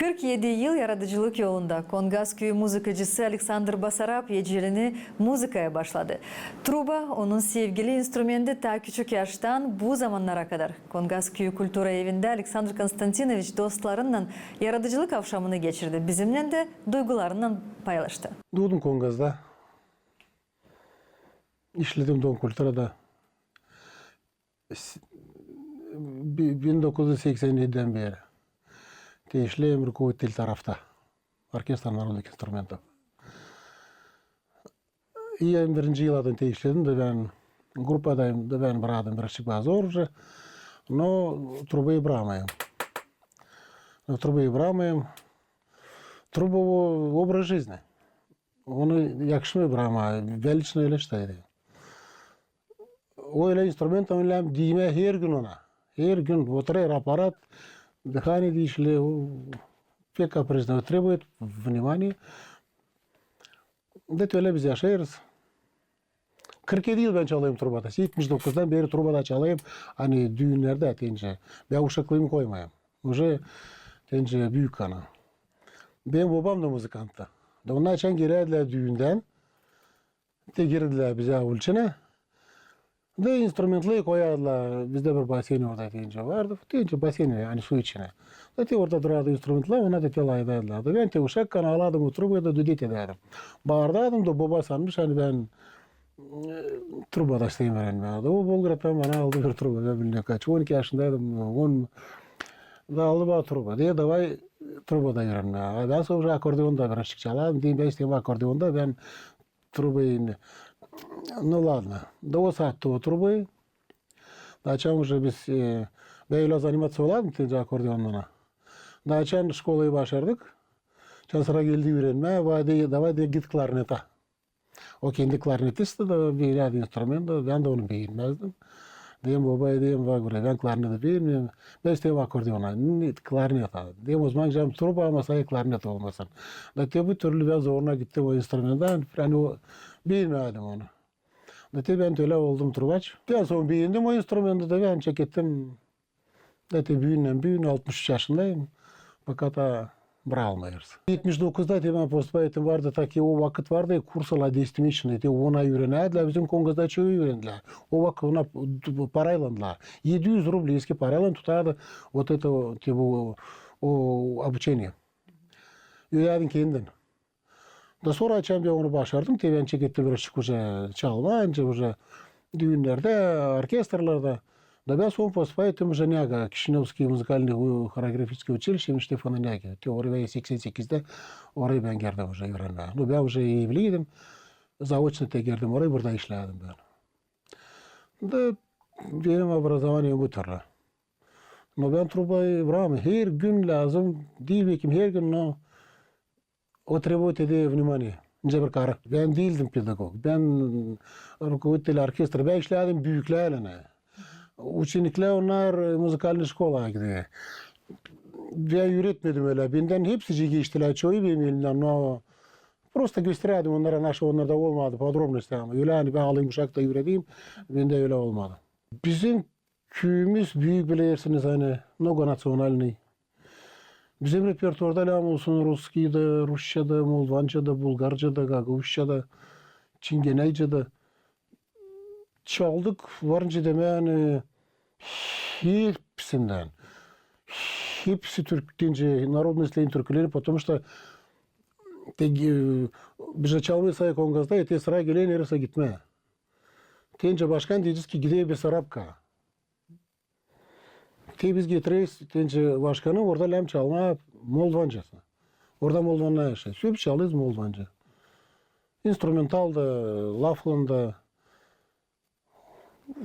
47 yıl yaratıcılık yolunda Kongas Köyü muzikacısı Alexander Basarab eceliğini muzikaya başladı. Truba onun sevgili instrümenti ta küçük yaştan bu zamanlara kadar. Kongas Köyü Kultura Evi'nde Alexander Konstantinovich dostlarından yaratıcılık akşamını geçirdi. Bizimle de duygularından paylaştı. Doğdum Kongaz'da. İşledim Don Kultura'da. 1987'den beri. İşleyim rukovodитель tarafta. Orkestr народных инструментов. И birinci yıldan işledim de ben gruppadayım da ben biradım birazcık zor уже. Но трубы брамаем. Труба образ жизни. Onu yakışmıyor brama. Велично öyle işte. Öyle instrument oynayalım diyme her gün ona. Her gün oturuyor aparat. Дыхание дишли, пек капризно требует внимания. Да öyle biz yaşayırız. 47 yıl ben çalayım trubada. 79'dan beri trubada çalayım. Hani düğünlerde deyince. Ben uşaklığımı koymayayım. Уже deyince büyük kana. Benim babam da müzikanttı. Onlar için girerdiler düğünden. De girdiler bize ulçine. De instrumentleri koyarlar. Bizde bir basen orada deyince vardı. Deyince basen yani su içine. De orada durardı instrumentler, ona da telay ederlerdi. Ben de uşak kan aladım, oturup da düdük ederdim. Bağırdadım da baba sanmış hani ben trubada isteyim verenlerdi. O Bolgrad'dan bana aldı bir truba. Ben bilmiyorum kaç. 12 yaşındaydım. 10 da aldı bana truba. Diye davay trubada verenler. Ben sonra akordeonda birazcık çalardım. Diyeyim ben isteyim akordeonda ben trubayı. Ну ладно, до саатта трубы. Начал уже biz böyle заниматься olalım tence akordeonla. Начал şkolayı başardık. Çan sıra geldi öğrenme. Davay de git klarnete. O kendi klarnetisti de bir instrument da ben de onu beğenmezdim. Diyem babaya diyem bak buraya ben klarneti beğenmiyorum. Ben isteyim akordeona. Klarnet abi. Diyem o zaman canım truba ama sayı klarnet olmasın. Da bu türlü ben zoruna gittim o instrumentten. Yani o beğenmedim onu. Da ben öyle oldum trubaç. Ben sonra beğendim o instrumenti de ben çekettim. Da büyüğünden 63 yaşındayım. Fakat bırakmayız. 79'da ben postbaytım vardı ta ki o vakit vardı kursala destim için. Ona öğrendiler. Bizim Kongaz'da çoğu öğrendiler. O vakit ona paraylandılar. 700 rubl eski parayla tutardı. Вот это o обучение. Öğrendim kendin. Da sonra açan ben onu başardım. Ben çekettim birazcık çalma. Önce düğünlerde, orkestrlarda. Да ben son postbaytım Няга, Kişinevski Müzikalni Koreografическое училище Штефана Няги. Oraya 88'de oraya ben geldim öğrenmeye. Ben evliydim. Zaoçna geldim oraya burada işledim ben. Da benim образованием bu türlü. Ben trubayı bırakmam. Her gün lazım. Değil her gün o требует внимание. Cebir ben değildim pedagog. Ben rukovodитель orkestra. Ben işledim büyüklerle. Ученикler onlar müzikalni şkolaya gidiyor. Ben öğretmedim öyle. Benden hepsi geçtiler. Çoğu benim elimden. No. Просто gösterdim onlara nasıl onlarda olmadı. Podrobnosti ama. Öyle hani ben alayım uşakta öğreteyim. Bende öyle olmadı. Bizim köyümüz büyük bilirsiniz hani. Многонациональный. Bizim repertuarda lağım olsun Ruski'de, Rusça'da, Moldanca'da, Bulgarca'da, Gagavuşça'da, Çingeneyce'de çaldık. Varınca demeyen hepsinden. Hepsi Türk deyince народные türküleri, потому что bize çalmayı sayı Kongaz'da ete sıra gelen neresi gitme. Deyince başkan diyeceğiz ki gidelim bir Sarapka. Biz getiriyoruz deyince başkanı orada lem çalma Moldanca'sı. Orada Moldan'la yaşıyor. Süp çalıyoruz Moldanca. Instrumentalda, Laflan'da,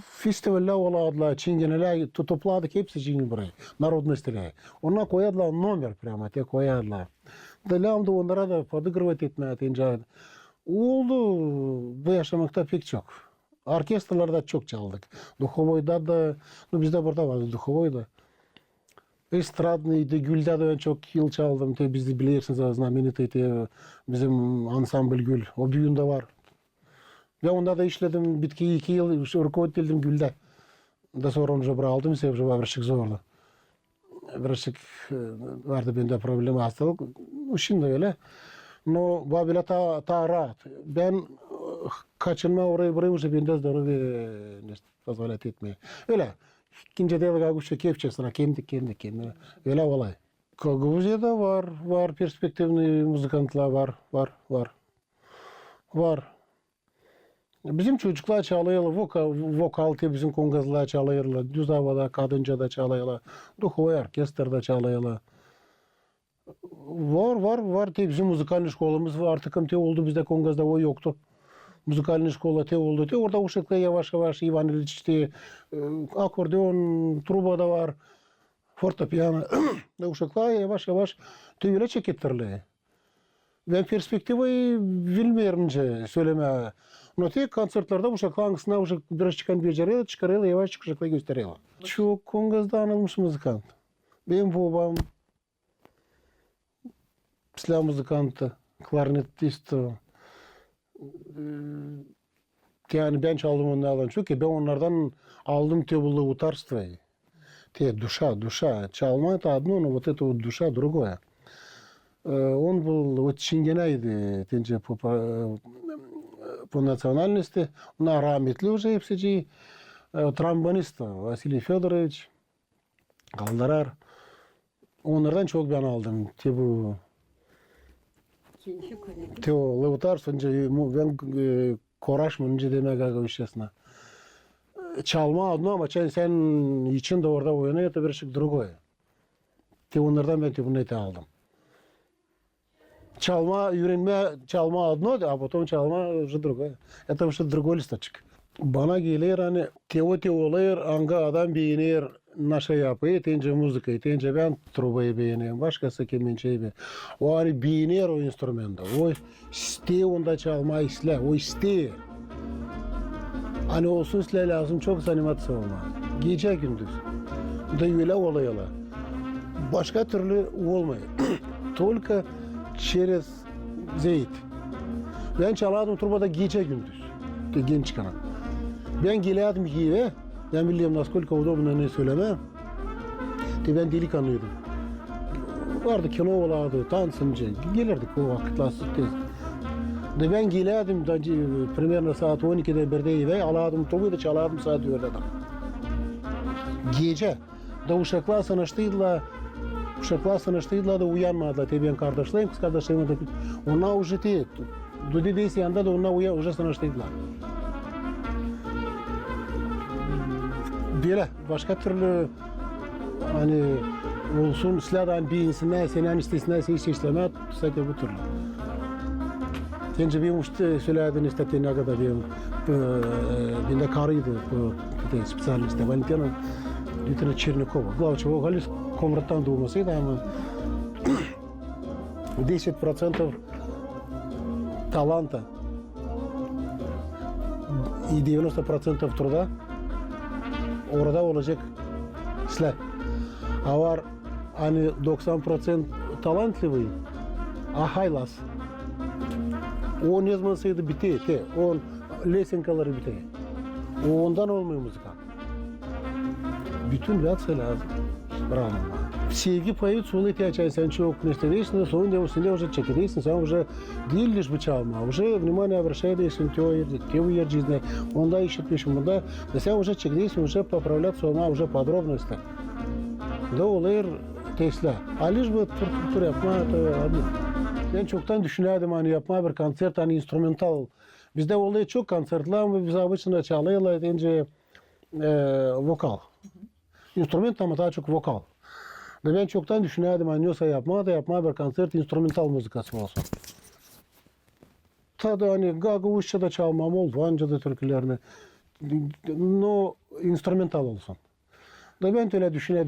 festivaller oladılar, Çingeneler topladık hepsi Çingene buraya. Народностьleri. Ona koyadılar номер прямо, te koyadılar. Delam da onlara da подыгрывать etmeye deyince oldu. Bu yaşamakta pek çok. Orkestralarda çok çaldık. Duhovoy'da da, bizde burada vardı Duhovoy'da. Estradnıydı, Gül'de de ben çok yıl çaldım. Biz de bilirsiniz знаменитый bizim ansambl Gül. O büyüğünde var. Ben onda da işledim. Bitki 2 yıl rukovoditeldim Gül'de. Da sonra onu bıraktım. Birazcık zordu. birazcık vardı bende problem hastalık. Şimdi öyle. No, babila ta rahat. Ben kaçınma oraya buraya уже bende здоровье не позволяет etmeye. Öyle. İkinci devre kuşa kepçesine kendi. Öyle olay. Gruzya'da var perspektifli müzikantlar var. Bizim çocuklar çalıyorlar, vokal bizim kongazlar çalıyorlar, düz havada, kadınca da çalıyorlar, duhoy orkestrda çalıyorlar. Var. Te bizim müzikalny şkolumuz var. Artık te oldu bizde kongazda o yoktu. Müzikalny şkola te oldu. Te orada uşaklar yavaş Ivan İliç te akordeon, truba da var, fortepiyano. Uşaklar yavaş te öyle çekittirli. Ben perspektivi bilmiyorum söyleme. No te konsertlerde uşaklar hangisine uşak biraz çıkarıyorlar, yavaş uşaklar gösteriyorlar. Çok kongazda anılmış müzikant. Benim babam після музиканта, klarnetist. Yani ben çaldım onlardan. Çünkü ben onlardan aldım теплое уtarство. Те душа. Çalma это одно, но вот это вот душа другое. Он был вот Шенгенайdi, по национальности. Ona rahmetli уже hepsi. Trombonist Vasiliy Fedorovich. Kaldırar. Onlardan çok ben aldım. Bu Teo Leutarstvo, ben koraşmın demek честно. Çalma одно, ama sen için de orada oynuyor, это birazcık другое. Onlardan ben bunu aldım. Çalma одно, а потом çalma уже другое. Это уже другой listочек. Bana gelir hani teolayır, anga adam beğenir, naşa yapıyı, tence müzikayı, tence ben trubayı beğeniyorum, başkası kemençeyi beğenir. O hani beğenir o instrumenta, o isteği onda çalma isle, o isteği. Hani olsun isle lazım, çok animasyon olmaz. Gece gündüz. Da öyle oluyorlar. Başka türlü olmuyor. Только через zeyt. Ben çalardım trubada gece gündüz. Genç kanal. Ben geliyordum eve. Ben biliyorum naskолько удобно ne söyleme. Ben delikanlıydım. Vardı kino olardı, tansımcı. Gelirdik o vakitler tez. Ben geliyordum примерно saat 12'de 1'de eve. Alardım trubayı da çalardım saat 4'de. Gece. Da uşaklar sanıştıydılar da uyanmadılar. Ben kardeşlerim, kız kardeşlerim de. Onlar уже te. Dudu deysi yanda da onlar уже sanıştıydılar. Böyle başka türlü hani olsun silahdan bir insana senin istesine hiç işleme sadece bu türlü. Sence benim işte söylediğin işte ne kadar benim de karıydı bu специалист Valentina Dmitry Чернякова. Главное, чего Галис Комратан doğmasıydı ama 10% таланта и 90% труда orada olacak işler. Var hani 90% talantливый, а haylaz. O ne zaman sayıda bitiyor. O lesenkaları bitiyor. Ondan olmuyor müzika. Bütün reaksiya lazım. Bravo. Sevgi появится, улыбка, sen çok nestedeysin, sonunda уже çekilirsin, sen уже değil лишь бы çalma, уже внимание обращаешься, te uyarıcısına, onda işitmişim, bunda, sen уже çekilirsin, уже поправляться ona, уже подробности. Da olayır Tesla. А лишь бы tur yapma, ben çoktan düşünüyordum hani yapma bir konser, hani instrumental. Bizde oluyor çok konsertler ama biz обычно çalıyorlar, deyince vokal. Instrument ama daha çok vokal. Ben çoktan düşünüyordum hani yoksa yapma bir konsert instrumental müzikası olsun. Tadı hani Gagavuşça da çalmam oldu, anca da türkülerini. No instrumental olsun. Da ben öyle düşüne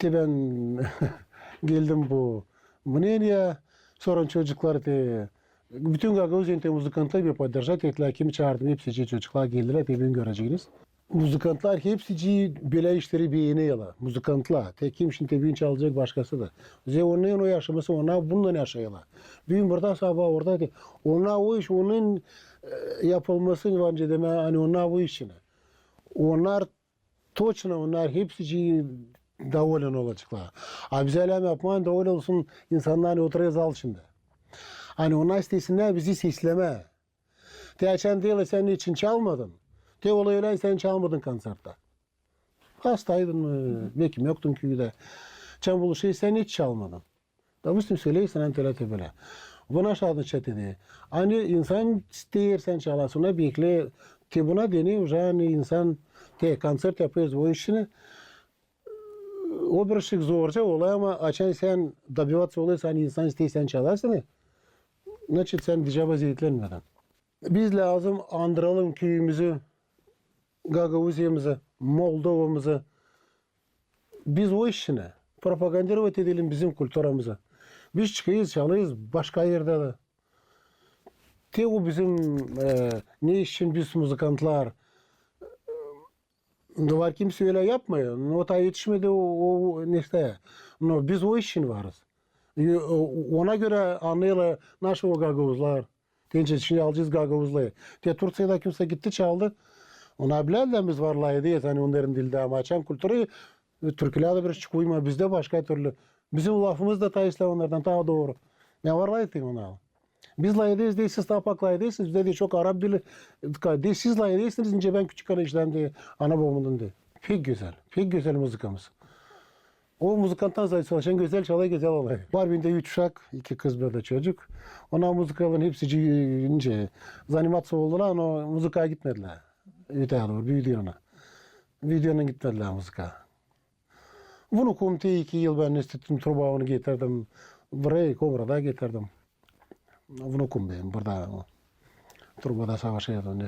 ben geldim bu мнение. Sonra çocuklar bütün Gagavuz'un müzikantları bir поддержать ettiler. Kimi çağırdım, hepsi çocuklar geldiler, ben göreceğiniz. Müzikantlar hepsi böyle işleri beğeniyorlar. Müzikantlar. Kim şimdi bin çalacak başkası da. Onun o yaşaması, onlar bununla yaşıyorlar. Bugün burada sabah orada. Onlar o iş, onun yapılması bence deme, hani onlar bu işine. Onlar Точно onlar hepsi доволен olacaklar. Abi bize öyle yapmayın, davul olsun insanlar oturuyor zal şimdi. Hani onlar istesinler bizi sesleme. Geçen değil sen için çalmadın. Te olay öyle sen çalmadın konserde. Hastaydın mı? Belki yoktun köyde. Çam buluşu sen hiç çalmadın. Допустим, söyleysen entelete böyle. Buna şahit çetedi. Hani insan ister sen çalasın, ona bekle. Te buna deniyor, hani insan te koncert yapıyoruz o işini. O bir şey zorca olay ama açan sen добиваться oluyorsan insan istersen çalasın. Значит sen dicaba zeytlenmeden. Biz lazım andıralım köyümüzü, Gagavuzya'mızı, Moldova'mızı. Biz o işine propagandировать edelim bizim kültürümüzü. Biz çıkıyız, çalıyız başka yerde de. Te o bizim ne için biz müzikantlar var kimse öyle yapmıyor. Nota yetişmedi o neyse. No, biz o için varız. Ona göre anlayla naş o Gagavuzlar. Tence şimdi alacağız Gagavuzları. Te Türkiye'de kimse gitti çaldı. Ona bilenlerimiz var layığı hani onların dilde ama açan kültürü Türkiye'de bir çıkıyma bizde başka türlü. Bizim lafımız da ta onlardan daha doğru. Ne var layığı ona. Biz layıdayız değil, siz tapak layıdaysınız. Bizde de çok Arap dili değil, siz layıdaysınız. İnce ben küçük kardeşlerim diye, ana babamın diye. Pek güzel müzikamız. O müzikanttan zaten çalışan güzel çalay güzel olay. Var bende 3 uşak, 2 kız bir de çocuk. Ona müzikaların hepsi ince. Zanimatsı oldular, o müzikaya gitmediler. Öteye doğru, videona. Videona gitmediler müzika. Bunu kumte 2 yıl ben istedim, trubağını getirdim. Buraya, Kobra'da getirdim. Bunu kumbeyim burada. Trubada savaşıyordu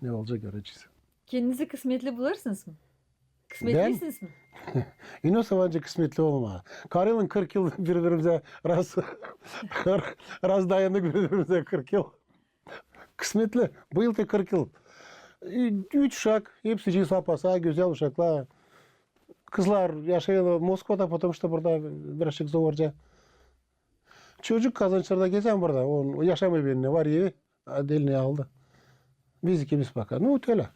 ne olacak göreceğiz. Kendinizi kısmetli bularsınız mı? Kısmetlisiniz mi? İno savancı kısmetli olma. Karel'in 40 yıl birbirimize raz dayandık birbirimize 40 yıl. Kısmetli. Bu yıl da 40 yıl. 3 uşak. Hepsi sapasa güzel uşaklar. Kızlar yaşayalı Moskova'da, потому что burada birazcık zorca. Çocuk kazançlarda gezen burada. O yaşamı benimle var evi. Eline aldı. Biz ikimiz bakar. Ну, вот öyle.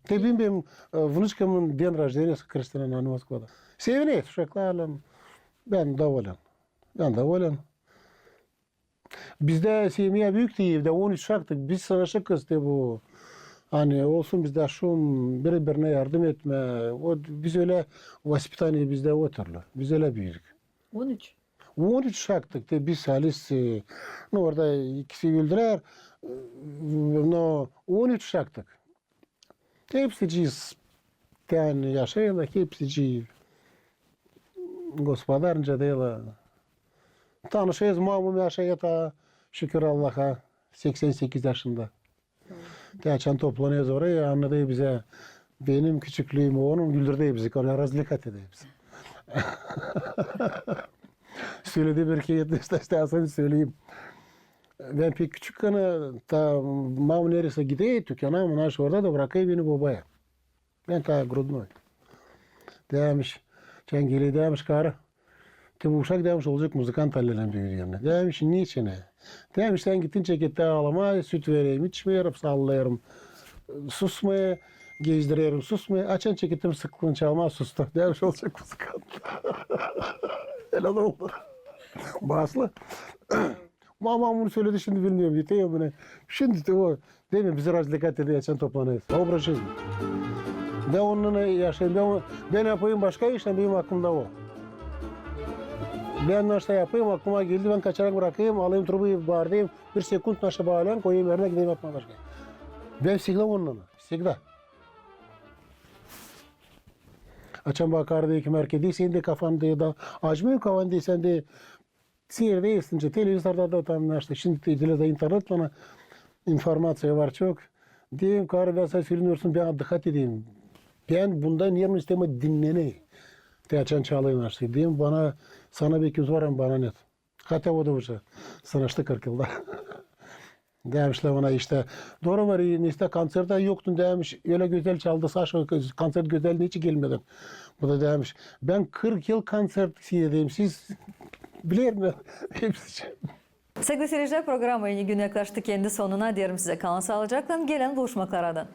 Tabii benim внучкамın день рождения Kırşı'nın Moskva'da. Seviniyor uşaklarla. Ben davulum. Bizde sevmiye büyük değil. De 13 uşaktık. Biz savaşı kızdı bu. Hani olsun bizde şum, birbirine yardım etme. O, biz öyle vaspitaniye bizde o türlü. Biz öyle büyüdük. 13. 13 uşaktık da biz halis orada ikisi güldürer. No 13 uşaktık. Hepsi ciz. Yani yaşayalı hepsi ciz. Gospodarınca değil. Tanışıyoruz mamam yaşayata şükür Allah'a 88 yaşında. Geçen toplanıyoruz oraya anladı bize benim küçüklüğümü onun güldürdü bizi. Ona razlikat ediyor bizi. Söyledi bir ki istersen söyleyeyim. Ben pek küçükken ta mam neresi gideyim dükkana ama naş orada da bırakayım beni babaya. Ben ta grudnoy. Demiş, sen geri demiş karı. Te bu uşak demiş olacak muzikant hallerim diyor yerine. Demiş niçin? Demiş sen gittin çekette ağlama, süt vereyim, içmeyerim, sallayarım. Susmaya, gezdiriyorum, susmaya. Açan çekettim sıklığın çalma sustu. Demiş olacak muzikant. Helal oldu. Baslı. Mamam bunu söyledi şimdi bilmiyorum. Yetiyor bunu. Şimdi de o değil mi bizi razlikat ediyor geçen toplanıyoruz. Obrajız mı? Ben onunla yaşayayım. Ben yapayım başka işlem benim aklımda o. Ben naşta yapayım aklıma geldi ben kaçarak bırakayım alayım trubuyu bağırayım bir sekund naşta bağlayayım koyayım yerine gideyim yapmaya başka. Ben sigla onunla. Sigla. Açan bakardı ki merkezi sen de kafan diye da acmıyor kafan diye sen de seyir değilsince televizyonda da tam işte şimdi televizyonda internet bana informasyon var çok. Diyeyim karı ben sen söylüyorsun ben dikkat edeyim. Ben bundan yerim isteme dinlene. Açan çalayım işte diyeyim bana sana bir küz var bana net. Hatta o da uca. Sanaştı 40 yılda. Demişler ona işte doğru var işte konserde yoktun demiş öyle güzel çaldı Saşa konser güzel niçin gelmedin? Bu da demiş ben 40 yıl konser seyredeyim siz bilir mi? Hepsi. Sevgili seyirciler programı yeni güne yaklaştı kendi sonuna diyelim size kalın sağlıcakla gelen buluşmaklardan.